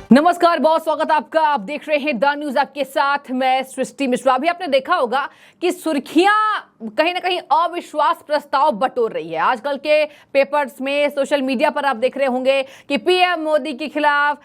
नमस्कार, बहुत स्वागत आपका। आप देख रहे हैं द न्यूज आपके साथ मैं सृष्टि मिश्रा। अभी आपने देखा होगा कि सुर्खियां कहीं ना कहीं अविश्वास प्रस्ताव बटोर रही है। आजकल के पेपर्स में, सोशल मीडिया पर आप देख रहे होंगे कि पीएम मोदी के खिलाफ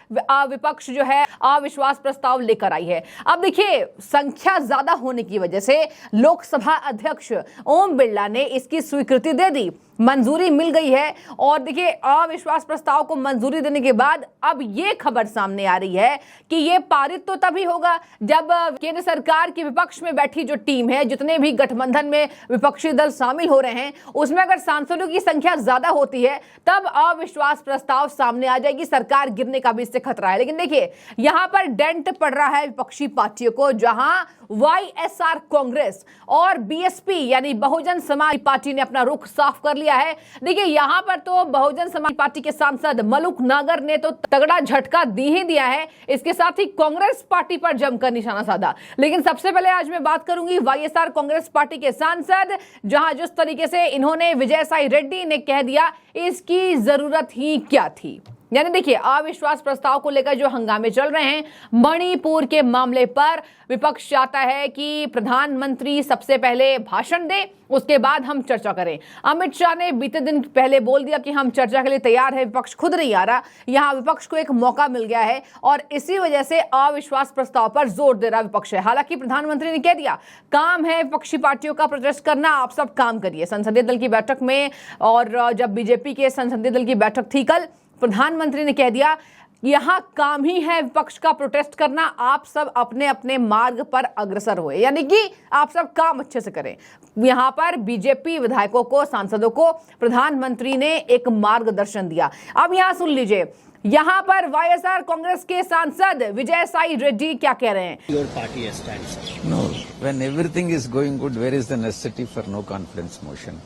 विपक्ष जो है अविश्वास प्रस्ताव लेकर आई है। अब देखिए, संख्या ज्यादा होने की वजह से लोकसभा अध्यक्ष ओम बिरला ने इसकी स्वीकृति दे दी, मंजूरी मिल गई है। और देखिए, अविश्वास प्रस्ताव को मंजूरी देने के बाद अब ये खबर सामने आ रही है कि ये पारित तो तभी होगा जब केंद्र सरकार की विपक्ष में बैठी जो टीम है, जितने भी गठबंधन में विपक्षी दल शामिल हो रहे हैं, उसमें अगर सांसदों की संख्या ज्यादा होती है तब अविश्वास प्रस्ताव सामने आ जाएगी। सरकार गिरने का भी इससे खतरा है। लेकिन देखिए, यहां पर डेंट पड़ रहा है विपक्षी पार्टियों को, जहां वाईएसआर कांग्रेस और बीएसपी यानी बहुजन समाज पार्टी ने अपना रुख साफ कर लिया है। देखिए, यहां पर तो बहुजन समाज पार्टी के सांसद मलूक नागर ने तो तगड़ा झटका दी ही दिया है, इसके साथ ही कांग्रेस पार्टी पर जमकर निशाना साधा। लेकिन सबसे पहले आज मैं बात करूंगी वाईएसआर कांग्रेस पार्टी के सांसद, जहां जिस तरीके से इन्होंने विजय साई रेड्डी ने कह दिया, इसकी जरूरत ही क्या थी। यानी देखिए, अविश्वास प्रस्ताव को लेकर जो हंगामे चल रहे हैं, मणिपुर के मामले पर विपक्ष चाहता है कि प्रधानमंत्री सबसे पहले भाषण दे, उसके बाद हम चर्चा करें। अमित शाह ने बीते दिन पहले बोल दिया कि हम चर्चा के लिए तैयार है, विपक्ष खुद नहीं आ रहा। यहां विपक्ष को एक मौका मिल गया है और इसी वजह से अविश्वास प्रस्ताव पर जोर दे रहा विपक्ष है। हालांकि प्रधानमंत्री ने कह दिया, काम है विपक्षी पार्टियों का प्रोटेस्ट करना, आप सब काम करिए। संसदीय दल की बैठक में, और जब बीजेपी के संसदीय दल की बैठक थी कल, प्रधानमंत्री ने कह दिया, यहां काम ही है विपक्ष का प्रोटेस्ट करना, आप सब अपने अपने मार्ग पर अग्रसर हुए, यानी कि आप सब काम अच्छे से करें। यहां पर बीजेपी विधायकों को, सांसदों को प्रधानमंत्री ने एक मार्गदर्शन दिया। अब यहां सुन लीजिए, यहां पर वाईएसआर कांग्रेस के सांसद विजय साई रेड्डी क्या कह रहे हैं। Your party has stands. No, when everything is going good, where is the necessity for no confidence motion?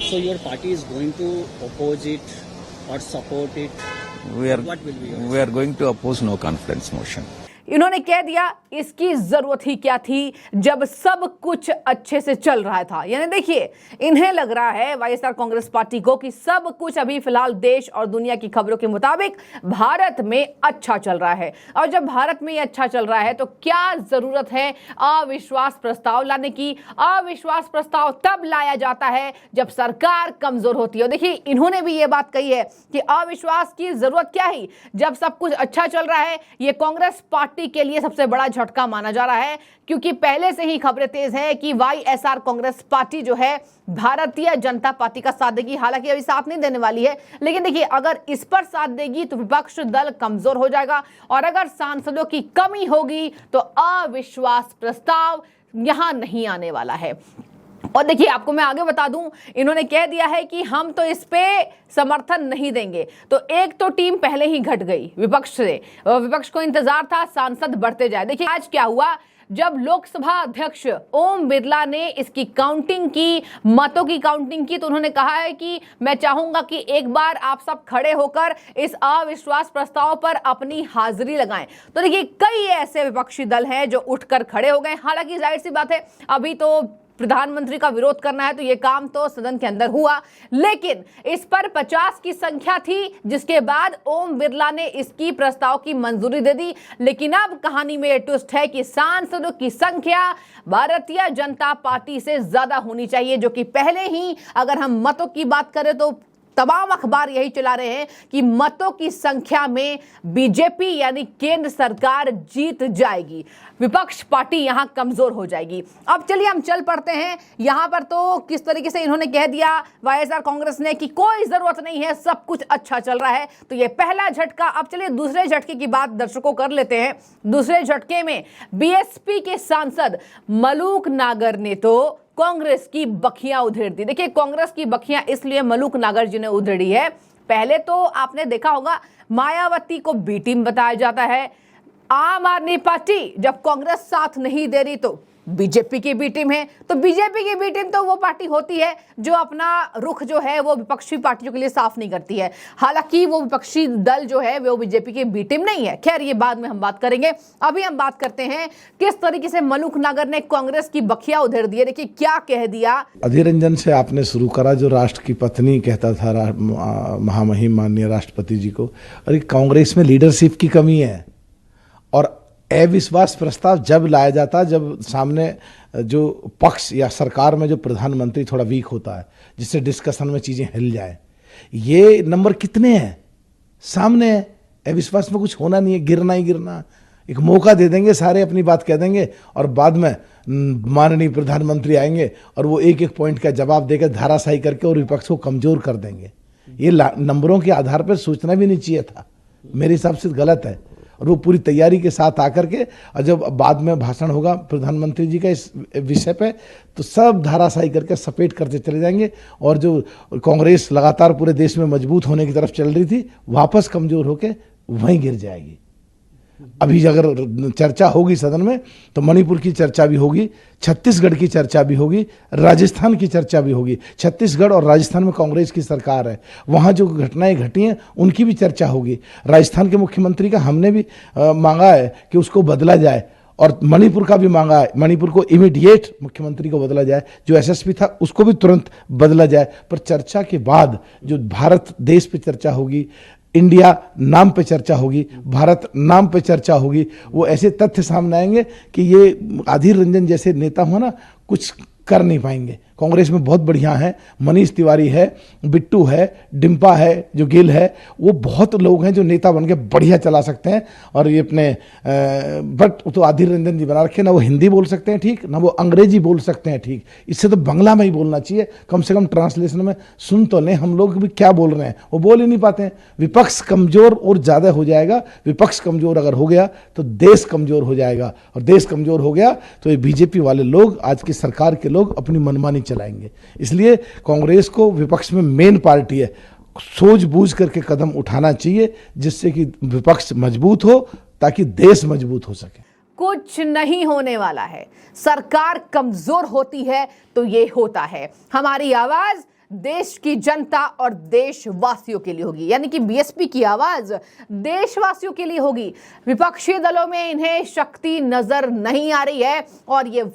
So your party is going to oppose it or support it? What will be your We are going to oppose no confidence motion. इन्होंने कह दिया, इसकी जरूरत ही क्या थी जब सब कुछ अच्छे से चल रहा था। यानी देखिए, इन्हें लग रहा है वाईएसआर कांग्रेस पार्टी को कि सब कुछ अभी फिलहाल देश और दुनिया की खबरों के मुताबिक भारत में अच्छा चल रहा है। और जब भारत में अच्छा चल रहा है तो क्या जरूरत है अविश्वास प्रस्ताव लाने की। अविश्वास प्रस्ताव तब लाया जाता है जब सरकार कमजोर होती है। देखिए, इन्होंने भी ये बात कही है कि अविश्वास की जरूरत क्या है जब सब कुछ अच्छा चल रहा है। ये कांग्रेस पार्टी के लिए सबसे बड़ा झटका माना जा रहा है, क्योंकि पहले से ही खबरें तेज है कि वाईएसआर कांग्रेस पार्टी जो है भारतीय जनता पार्टी का साथ देगी। हालांकि अभी साथ नहीं देने वाली है, लेकिन देखिए, अगर इस पर साथ देगी तो विपक्ष दल कमजोर हो जाएगा, और अगर सांसदों की कमी होगी तो अविश्वास प्रस्ताव यहां नहीं आने वाला है। और देखिए, आपको मैं आगे बता दूं, इन्होंने कह दिया है कि हम तो इस पे समर्थन नहीं देंगे। तो एक तो टीम पहले ही घट गई विपक्ष से, विपक्ष को इंतजार था सांसद बढ़ते जाए। देखिए, आज क्या हुआ, जब लोकसभा अध्यक्ष ओम बिरला ने इसकी काउंटिंग की, मतों की काउंटिंग की, तो उन्होंने कहा है कि मैं चाहूंगा कि एक बार आप सब खड़े होकर इस अविश्वास प्रस्ताव पर अपनी हाजिरी लगाएं। तो देखिए, कई ऐसे विपक्षी दल हैं जो उठकर खड़े हो गए। हालांकि जाहिर सी बात है, अभी तो प्रधानमंत्री का विरोध करना है तो ये काम तो सदन के अंदर हुआ, लेकिन इस पर 50 की संख्या थी, जिसके बाद ओम बिरला ने इसकी प्रस्ताव की मंजूरी दे दी। लेकिन अब कहानी में ट्विस्ट है कि सांसदों की संख्या भारतीय जनता पार्टी से ज्यादा होनी चाहिए, जो कि पहले ही, अगर हम मतों की बात करें तो तमाम अखबार यही चला रहे हैं कि मतों की संख्या में बीजेपी यानी केंद्र सरकार जीत जाएगी, विपक्ष पार्टी यहां कमजोर हो जाएगी। अब चलिए हम चल पड़ते हैं। यहां पर तो किस तरीके से इन्होंने कह दिया वाईएसआर कांग्रेस ने कि कोई जरूरत नहीं है, सब कुछ अच्छा चल रहा है। तो ये पहला झटका। अब चलिए दूसरे झटके की बात दर्शकों कर लेते हैं। दूसरे झटके में बीएसपी के सांसद मलूक नागर ने तो कांग्रेस की बखियां उधेड़ दी। देखिए, कांग्रेस की बखियां इसलिए मलूक नागर जी ने उधेड़ी है, पहले तो आपने देखा होगा मायावती को बी टीम बताया जाता है। आम आदमी पार्टी जब कांग्रेस साथ नहीं दे रही तो बीजेपी की बी टीम है। तो बीजेपी की बी टीम तो वो पार्टी होती है जो अपना रुख जो है वो विपक्षी पार्टियों के लिए साफ नहीं करती है। हालांकि वो विपक्षी दल जो है वो बीजेपी की बी टीम नहीं है। खैर, ये बाद में हम बात करेंगे। अभी हम बात करते हैं किस तरीके से मलूक नगर ने कांग्रेस की बखिया उधेड़ दी है। देखिए क्या कह दिया। अधीर रंजन से आपने शुरू करा, जो राष्ट्र की पत्नी कहता था महामहिम माननीय राष्ट्रपति जी को। अरे कांग्रेस में लीडरशिप की कमी है, और अविश्वास प्रस्ताव जब लाया जाता, जब सामने जो पक्ष या सरकार में जो प्रधानमंत्री थोड़ा वीक होता है, जिससे डिस्कशन में चीजें हिल जाए। ये नंबर कितने हैं सामने है। अविश्वास में कुछ होना नहीं है, गिरना ही गिरना। एक मौका दे देंगे, सारे अपनी बात कह देंगे, और बाद में माननीय प्रधानमंत्री आएंगे और वो एक एक पॉइंट का जवाब देकर धाराशाही करके और विपक्ष को कमजोर कर देंगे। ये नंबरों के आधार पर सोचना भी नहीं चाहिए था, मेरे हिसाब से गलत है। और वो पूरी तैयारी के साथ आकर के, और जब बाद में भाषण होगा प्रधानमंत्री जी का इस विषय पे, तो सब धाराशाही करके सपेट करते चले जाएंगे, और जो कांग्रेस लगातार पूरे देश में मजबूत होने की तरफ चल रही थी, वापस कमजोर होके वहीं गिर जाएगी। अभी अगर चर्चा होगी सदन में, तो मणिपुर की चर्चा भी होगी, छत्तीसगढ़ की चर्चा भी होगी, राजस्थान की चर्चा भी होगी। छत्तीसगढ़ और राजस्थान में कांग्रेस की सरकार है, वहाँ जो घटनाएं घटी हैं उनकी भी चर्चा होगी। राजस्थान के मुख्यमंत्री का हमने भी मांगा है कि उसको बदला जाए, और मणिपुर का भी मांगा है, मणिपुर को इमीडिएट मुख्यमंत्री को बदला जाए, जो एसएसपी था उसको भी तुरंत बदला जाए। पर चर्चा के बाद जो भारत देश पे चर्चा होगी, इंडिया नाम पे चर्चा होगी, भारत नाम पे चर्चा होगी, वो ऐसे तथ्य सामने आएंगे कि ये अधीर रंजन जैसे नेता हो ना, कुछ कर नहीं पाएंगे। कांग्रेस में बहुत बढ़िया है, मनीष तिवारी है, बिट्टू है, डिम्पा है, जो गिल है, वो बहुत लोग हैं जो नेता बन के बढ़िया चला सकते हैं। और ये अपने बट तो अधीर रंजन जी बना रखे, ना वो हिंदी बोल सकते हैं ठीक, ना वो अंग्रेजी बोल सकते हैं ठीक। इससे तो बांग्ला में ही बोलना चाहिए, कम से कम ट्रांसलेशन में सुन तो लें हम लोग भी क्या बोल रहे हैं। वो बोल ही नहीं पाते हैं। विपक्ष कमजोर और ज्यादा हो जाएगा। विपक्ष कमजोर अगर हो गया तो देश कमजोर हो जाएगा, और देश कमजोर हो गया तो ये बीजेपी वाले लोग, आज की सरकार के लोग अपनी मनमानी चलाएंगे। इसलिए कांग्रेस को विपक्ष में मेन पार्टी है, सूझबूझ करके कदम उठाना चाहिए, जिससे कि विपक्ष मजबूत हो, ताकि देश मजबूत हो सके। कुछ नहीं होने वाला है। सरकार कमजोर होती है तो ये होता है। हमारी आवाज देश की जनता और देशवासियों के लिए होगी, यानी कि बीएसपी की आवाज देशवासियों के लिए होगी। विपक्षी दलों में इन्हें शक्ति नजर नहीं आ रही है, और ये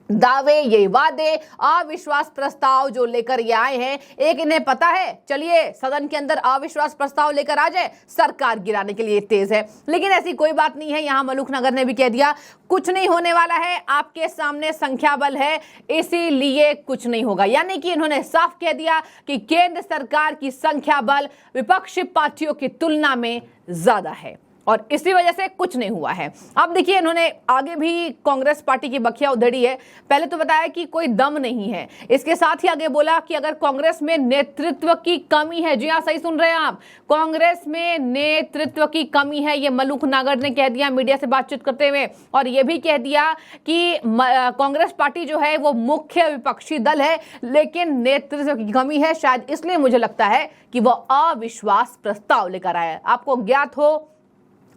दावे, ये वादे, अविश्वास प्रस्ताव जो लेकर ये आए हैं, एक इन्हें पता है, चलिए सदन के अंदर अविश्वास प्रस्ताव लेकर आ जाए, सरकार गिराने के लिए तेज है। लेकिन ऐसी कोई बात नहीं है। यहां मलूक नगर ने भी कह दिया कुछ नहीं होने वाला है, आपके सामने संख्या बल है, इसीलिए कुछ नहीं होगा। यानी कि इन्होंने साफ कह दिया कि केंद्र सरकार की संख्या बल विपक्षी पार्टियों की तुलना में ज्यादा है, और इसी वजह से कुछ नहीं हुआ है। अब देखिए, इन्होंने आगे भी कांग्रेस पार्टी की बखिया उधेड़ी है। पहले तो बताया कि कोई दम नहीं है, इसके साथ ही आगे बोला कि अगर कांग्रेस में नेतृत्व की कमी है, जी हाँ सही सुन रहे हैं आप, कांग्रेस में नेतृत्व की कमी है, ये मलूक नागर ने कह दिया मीडिया से बातचीत करते हुए। और ये भी कह दिया कि कांग्रेस पार्टी जो है वो मुख्य विपक्षी दल है, लेकिन नेतृत्व की कमी है। शायद इसलिए मुझे लगता है कि वो अविश्वास प्रस्ताव लेकर आया। आपको ज्ञात हो,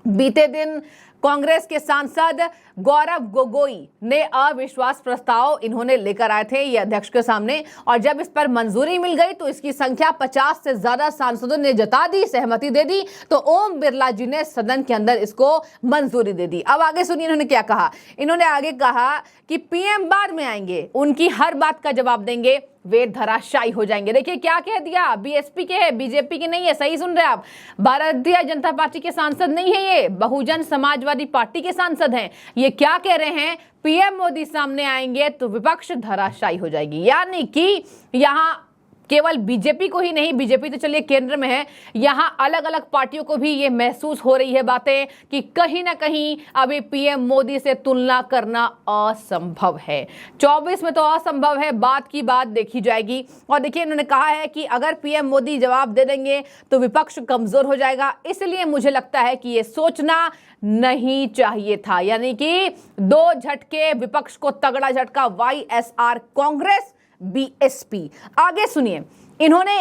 बीते दिन कांग्रेस के सांसद गौरव गोगोई ने अविश्वास प्रस्ताव इन्होंने लेकर आए थे ये अध्यक्ष के सामने, और जब इस पर मंजूरी मिल गई तो इसकी संख्या 50 से ज्यादा सांसदों ने जता दी, सहमति दे दी, तो ओम बिरला जी ने सदन के अंदर इसको मंजूरी दे दी। अब आगे सुनिए इन्होंने क्या कहा। इन्होंने आगे कहा कि पीएम बाद में आएंगे, उनकी हर बात का जवाब देंगे, वे धराशायी हो जाएंगे। देखिए क्या कह दिया, बीएसपी के है, बीजेपी के नहीं है, सही सुन रहे हैं आप, भारतीय जनता पार्टी के सांसद नहीं है, ये बहुजन समाजवादी पार्टी के सांसद हैं। ये क्या कह रहे हैं, पीएम मोदी सामने आएंगे तो विपक्ष धराशायी हो जाएगी। यानी कि यहां केवल बीजेपी को ही नहीं, बीजेपी तो चलिए केंद्र में है, यहां अलग अलग पार्टियों को भी ये महसूस हो रही है बातें कि कहीं ना कहीं अभी पीएम मोदी से तुलना करना असंभव है। 24 में तो असंभव है, बात की बात देखी जाएगी। और देखिए इन्होंने कहा है कि अगर पीएम मोदी जवाब दे देंगे तो विपक्ष कमजोर हो जाएगा, इसलिए मुझे लगता है कि ये सोचना नहीं चाहिए था। यानी कि दो झटके, विपक्ष को तगड़ा झटका, वाईएसआर कांग्रेस, बीएसपी। आगे सुनिए, इन्होंने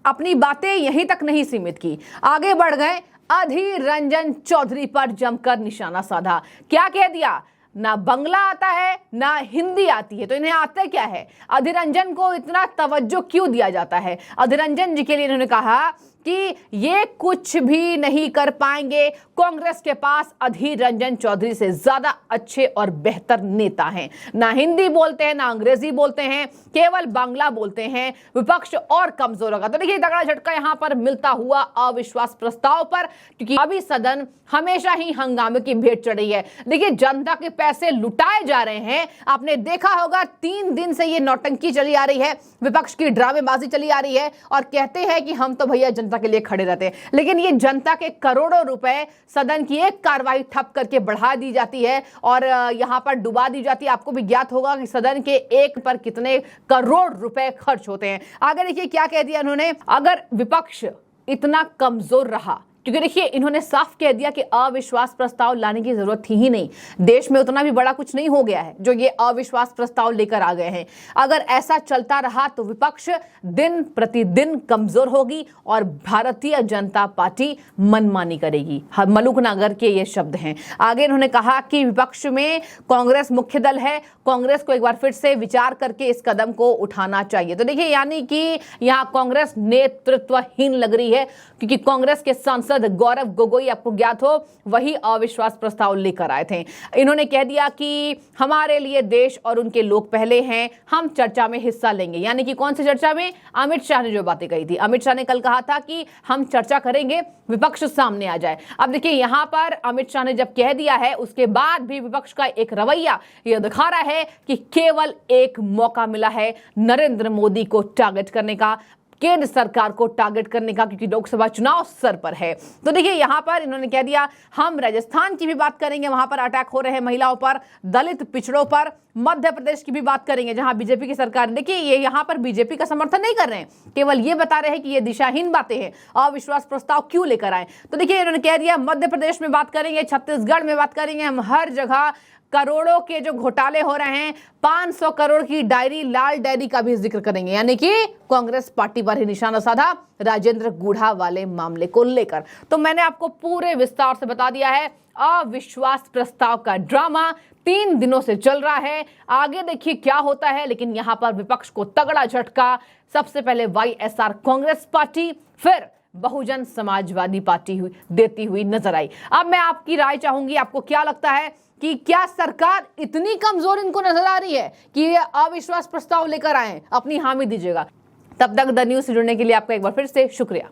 अपनी बातें यहीं तक नहीं सीमित की, आगे बढ़ गए, अधीर रंजन चौधरी पर जमकर निशाना साधा। क्या कह दिया, ना बंगला आता है ना हिंदी आती है, तो इन्हें आता क्या है? अधीर रंजन को इतना तवज्जो क्यों दिया जाता है? अधीर रंजन जी के लिए इन्होंने कहा कि ये कुछ भी नहीं कर पाएंगे, कांग्रेस के पास अधीर रंजन चौधरी से ज्यादा अच्छे और बेहतर नेता हैं। ना हिंदी बोलते हैं, ना अंग्रेजी बोलते हैं, केवल बांग्ला बोलते हैं, विपक्ष और कमजोर होगा। तो देखिए तगड़ा झटका यहां पर मिलता हुआ अविश्वास प्रस्ताव पर, क्योंकि अभी सदन हमेशा ही हंगामे की भेंट चढ़ी है। देखिए जनता के पैसे लुटाए जा रहे हैं, आपने देखा होगा 3 दिन से ये नौटंकी चली आ रही है, विपक्ष की ड्रामेबाजी चली आ रही है, और कहते हैं कि हम तो भैया जनता के लिए खड़े रहते हैं, लेकिन ये जनता के करोड़ों रुपए सदन की एक कार्रवाई ठप करके बढ़ा दी जाती है और यहां पर डुबा दी जाती है। आपको भी ज्ञात होगा कि सदन के एक पर कितने करोड़ रुपए खर्च होते हैं। आगे देखिए क्या कह दिया उन्होंने, अगर विपक्ष इतना कमजोर रहा, क्योंकि देखिए इन्होंने साफ कह दिया कि अविश्वास प्रस्ताव लाने की जरूरत थी ही नहीं, देश में उतना भी बड़ा कुछ नहीं हो गया है जो ये अविश्वास प्रस्ताव लेकर आ गए हैं। अगर ऐसा चलता रहा तो विपक्ष दिन प्रतिदिन कमजोर होगी और भारतीय जनता पार्टी मनमानी करेगी। मलूक नगर के ये शब्द हैं। आगे इन्होंने कहा कि विपक्ष में कांग्रेस मुख्य दल है, कांग्रेस को एक बार फिर से विचार करके इस कदम को उठाना चाहिए। तो देखिए यानी कि यहां कांग्रेस नेतृत्वहीन लग रही है, क्योंकि कांग्रेस के सांसद गौरव गोगोई, आपको ज्ञात हो, वही अविश्वास प्रस्ताव लेकर आए थे। इन्होंने कह दिया कि हमारे लिए देश और उनके लोग पहले हैं, हम चर्चा में हिस्सा लेंगे। यानी कि कौन सी चर्चा में? अमित शाह ने जो बातें कही थी, अमित शाह ने कल कहा था कि हम चर्चा करेंगे, विपक्ष सामने आ जाए। अब देखिए यहां पर अमित शाह ने जब कह दिया है, उसके बाद भी विपक्ष का एक रवैया यह दिखा रहा है कि केवल एक मौका मिला है नरेंद्र मोदी को टारगेट करने का, केंद्र सरकार को टारगेट करने का, क्योंकि लोकसभा चुनाव सर पर है। तो देखिए यहां पर इन्होंने कह दिया हम राजस्थान की भी बात करेंगे, वहां पर अटैक हो रहे हैं महिलाओं पर, दलित पिछड़ों पर, मध्य प्रदेश की भी बात करेंगे जहां बीजेपी की सरकार। देखिए ये यहां पर बीजेपी का समर्थन नहीं कर रहे हैं, केवल ये बता रहे हैं कि ये दिशाहीन बातें हैं, अविश्वास प्रस्ताव क्यों लेकर आए। तो देखिए इन्होंने कह दिया मध्य प्रदेश में बात करेंगे, छत्तीसगढ़ में बात करेंगे, हम हर जगह करोड़ों के जो घोटाले हो रहे हैं, 500 करोड़ की डायरी, लाल डायरी का भी जिक्र करेंगे। यानी कि कांग्रेस पार्टी पर ही निशाना साधा राजेंद्र गुढ़ा वाले मामले को लेकर। तो मैंने आपको पूरे विस्तार से बता दिया है, अविश्वास प्रस्ताव का ड्रामा 3 दिनों से चल रहा है, आगे देखिए क्या होता है। लेकिन यहां पर विपक्ष को तगड़ा झटका, सबसे पहले वाईएसआर कांग्रेस पार्टी, फिर बहुजन समाजवादी पार्टी देती हुई नजर आई। अब मैं आपकी राय चाहूंगी, आपको क्या लगता है कि क्या सरकार इतनी कमजोर इनको नजर आ रही है कि ये अविश्वास प्रस्ताव लेकर आए? अपनी हामी दीजिएगा। तब तक द न्यूज़ से जुड़ने के लिए आपका एक बार फिर से शुक्रिया।